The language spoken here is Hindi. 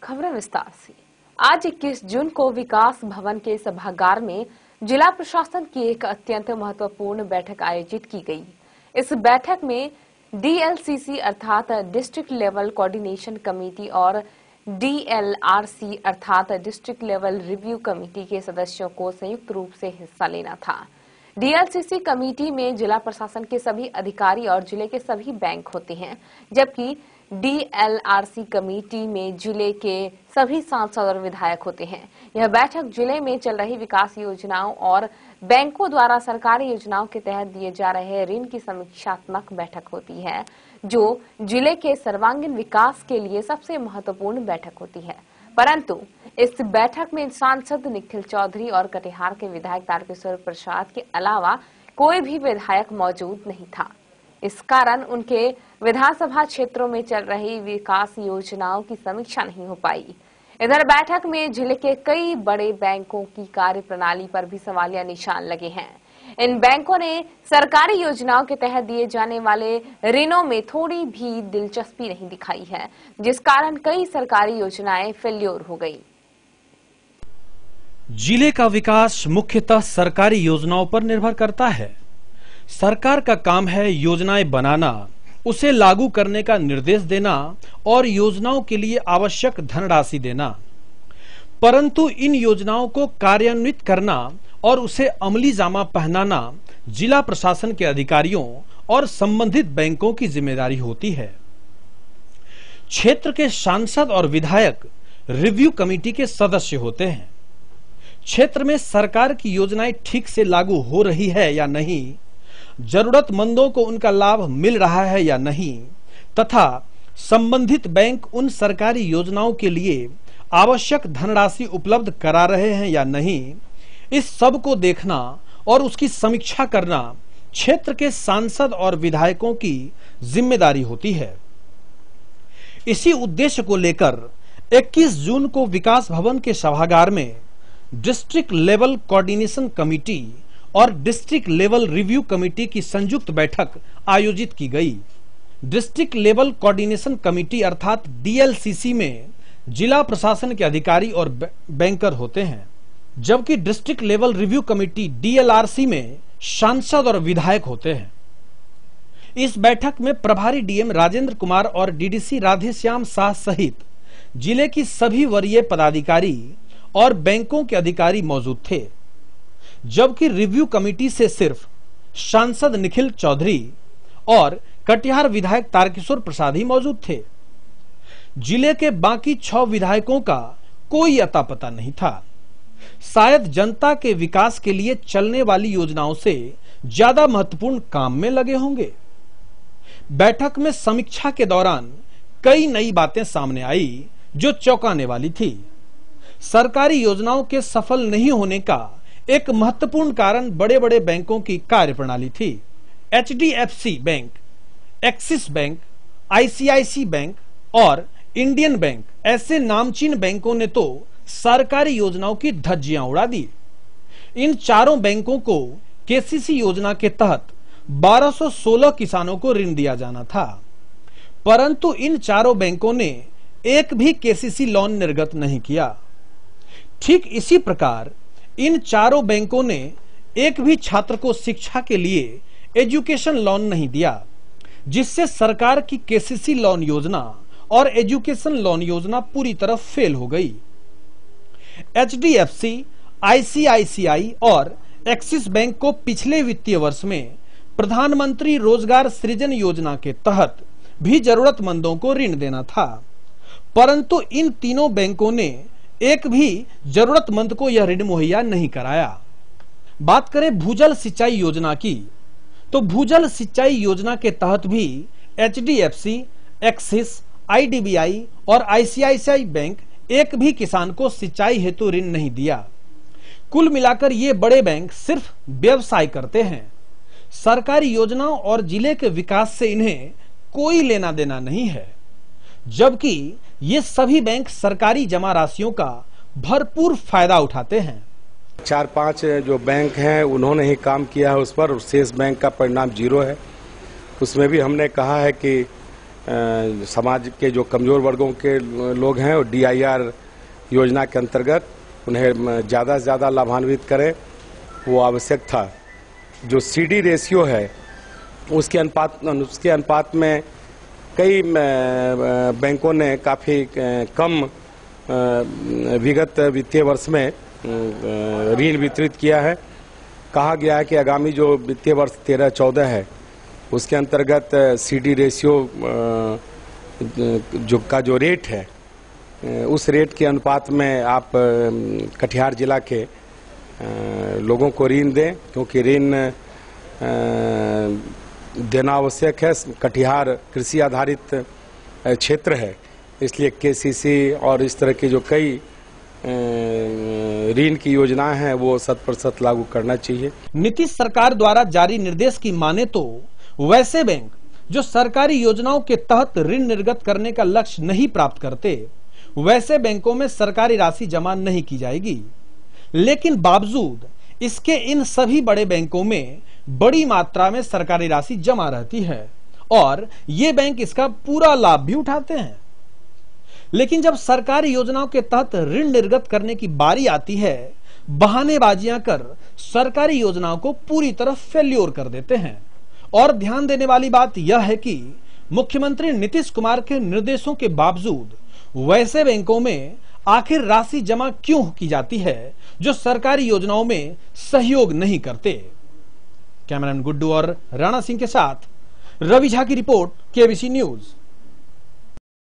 खबरें विस्तार से। आज 21 जून को विकास भवन के सभागार में जिला प्रशासन की एक अत्यंत महत्वपूर्ण बैठक आयोजित की गई। इस बैठक में डीएलसीसी अर्थात डिस्ट्रिक्ट लेवल कोऑर्डिनेशन कमेटी और डीएलआरसी अर्थात डिस्ट्रिक्ट लेवल रिव्यू कमेटी के सदस्यों को संयुक्त रूप से हिस्सा लेना था। डीएलसीसी कमेटी में जिला प्रशासन के सभी अधिकारी और जिले के सभी बैंक होते हैं, जबकि डीएलआरसी कमेटी में जिले के सभी सांसद और विधायक होते हैं। यह बैठक जिले में चल रही विकास योजनाओं और बैंकों द्वारा सरकारी योजनाओं के तहत दिए जा रहे ऋण की समीक्षात्मक बैठक होती है, जो जिले के सर्वांगीण विकास के लिए सबसे महत्वपूर्ण बैठक होती है। परंतु इस बैठक में सांसद निखिल चौधरी और कटिहार के विधायक तारकेश्वर प्रसाद के अलावा कोई भी विधायक मौजूद नहीं था। इस कारण उनके विधानसभा क्षेत्रों में चल रही विकास योजनाओं की समीक्षा नहीं हो पाई। इधर बैठक में जिले के कई बड़े बैंकों की कार्यप्रणाली पर भी सवालिया निशान लगे हैं। इन बैंकों ने सरकारी योजनाओं के तहत दिए जाने वाले ऋणों में थोड़ी भी दिलचस्पी नहीं दिखाई है, जिस कारण कई सरकारी योजनाएं फेल्योर हो गई। जिले का विकास मुख्यतः सरकारी योजनाओं पर निर्भर करता है। सरकार का काम है योजनाएं बनाना, उसे लागू करने का निर्देश देना और योजनाओं के लिए आवश्यक धनराशि देना। परंतु इन योजनाओं को कार्यान्वित करना और उसे अमली जामा पहनाना जिला प्रशासन के अधिकारियों और संबंधित बैंकों की जिम्मेदारी होती है। क्षेत्र के सांसद और विधायक रिव्यू कमेटी के सदस्य होते हैं। क्षेत्र में सरकार की योजनाएं ठीक से लागू हो रही है या नहीं, जरूरतमंदों को उनका लाभ मिल रहा है या नहीं, तथा संबंधित बैंक उन सरकारी योजनाओं के लिए आवश्यक धनराशि उपलब्ध करा रहे हैं या नहीं, इस सब को देखना और उसकी समीक्षा करना क्षेत्र के सांसद और विधायकों की जिम्मेदारी होती है। इसी उद्देश्य को लेकर 21 जून को विकास भवन के सभागार में डिस्ट्रिक्ट लेवल कोऑर्डिनेशन कमेटी और डिस्ट्रिक्ट लेवल रिव्यू कमेटी की संयुक्त बैठक आयोजित की गई। डिस्ट्रिक्ट लेवल कोऑर्डिनेशन कमेटी अर्थात डीएलसीसी में जिला प्रशासन के अधिकारी और बैंकर होते हैं, जबकि district level review committee DLRC में सांसद और विधायक होते हैं। इस बैठक में प्रभारी डीएम राजेंद्र कुमार और डीडीसी राधेश्याम शाह सहित जिले की सभी वरीय पदाधिकारी और बैंकों के अधिकारी मौजूद थे, जबकि रिव्यू कमेटी से सिर्फ सांसद निखिल चौधरी और कटिहार विधायक तारकेश्वर प्रसाद ही मौजूद थे। जिले के बाकी 6 विधायकों का कोई अता पता नहीं था। शायद जनता के विकास के लिए चलने वाली योजनाओं से ज्यादा महत्वपूर्ण काम में लगे होंगे। बैठक में समीक्षा के दौरान कई नई बातें सामने आई जो चौंकाने वाली थी। सरकारी योजनाओं के सफल नहीं होने का एक महत्वपूर्ण कारण बड़े बड़े बैंकों की कार्यप्रणाली थी। HDFC bank, Axis bank, ICIC bank और इंडियन बैंक ऐसे नामचीन बैंकों ने तो सरकारी योजनाओं की धज्जियां उड़ा दी। इन चारों बैंकों को केसीसी योजना के तहत 1216 किसानों को ऋण दिया जाना था, परंतु इन चारों बैंकों ने एक भी केसीसी लोन निर्गत नहीं किया। ठीक इसी प्रकार इन चारों बैंकों ने एक भी छात्र को शिक्षा के लिए एजुकेशन लोन नहीं दिया, जिससे सरकार की केसीसी लोन योजना और एजुकेशन लोन योजना पूरी तरह फेल हो गई। एचडीएफसी, आईसीआईसीआई और एक्सिस बैंक को पिछले वित्तीय वर्ष में प्रधानमंत्री रोजगार सृजन योजना के तहत भी जरूरतमंदों को ऋण देना था, परंतु इन तीनों बैंकों ने एक भी जरूरतमंद को यह ऋण मुहैया नहीं कराया। बात करें भूजल सिंचाई योजना की, तो भूजल सिंचाई योजना के तहत भी एचडीएफसी, एक्सिस, आईडीबीआई और आईसीआईसीआई बैंक एक भी किसान को सिंचाई हेतु ऋण नहीं दिया। कुल मिलाकर ये बड़े बैंक सिर्फ व्यवसाय करते हैं। सरकारी योजनाओं और जिले के विकास से इन्हें कोई लेना देना नहीं है, जबकि ये सभी बैंक सरकारी जमा राशियों का भरपूर फायदा उठाते हैं। 4-5 जो बैंक हैं उन्होंने ही काम किया है उस पर, शेष बैंक का परिणाम 0 है। उसमें भी हमने कहा है कि समाज के जो कमजोर वर्गों के लोग हैं और DIR योजना के अंतर्गत उन्हें ज़्यादा से ज़्यादा लाभान्वित करें, वो आवश्यक था। जो CD रेशियो है उसके अनुपात में कई बैंकों ने काफ़ी कम विगत वित्तीय वर्ष में ऋण वितरित किया है। कहा गया है कि आगामी जो वित्तीय वर्ष 13-14 है उसके अंतर्गत CD रेशियो जो रेट है उस रेट के अनुपात में आप कटिहार जिला के लोगों को ऋण दें, क्योंकि ऋण देना आवश्यक है। कटिहार कृषि आधारित क्षेत्र है, इसलिए KCC और इस तरह की जो कई ऋण की योजनाएं हैं वो 100% लागू करना चाहिए। नीतीश सरकार द्वारा जारी निर्देश की माने तो वैसे बैंक जो सरकारी योजनाओं के तहत ऋण निर्गत करने का लक्ष्य नहीं प्राप्त करते, वैसे बैंकों में सरकारी राशि जमा नहीं की जाएगी। लेकिन बावजूद इसके इन सभी बड़े बैंकों में बड़ी मात्रा में सरकारी राशि जमा रहती है और ये बैंक इसका पूरा लाभ भी उठाते हैं। लेकिन जब सरकारी योजनाओं के तहत ऋण निर्गत करने की बारी आती है, बहानेबाजियां कर सरकारी योजनाओं को पूरी तरह फेल्योर कर देते हैं। और ध्यान देने वाली बात यह है कि मुख्यमंत्री नीतीश कुमार के निर्देशों के बावजूद वैसे बैंकों में आखिर राशि जमा क्यों की जाती है जो सरकारी योजनाओं में सहयोग नहीं करते। कैमरामैन गुड्डू और राणा सिंह के साथ रवि झा की रिपोर्ट, KBC न्यूज।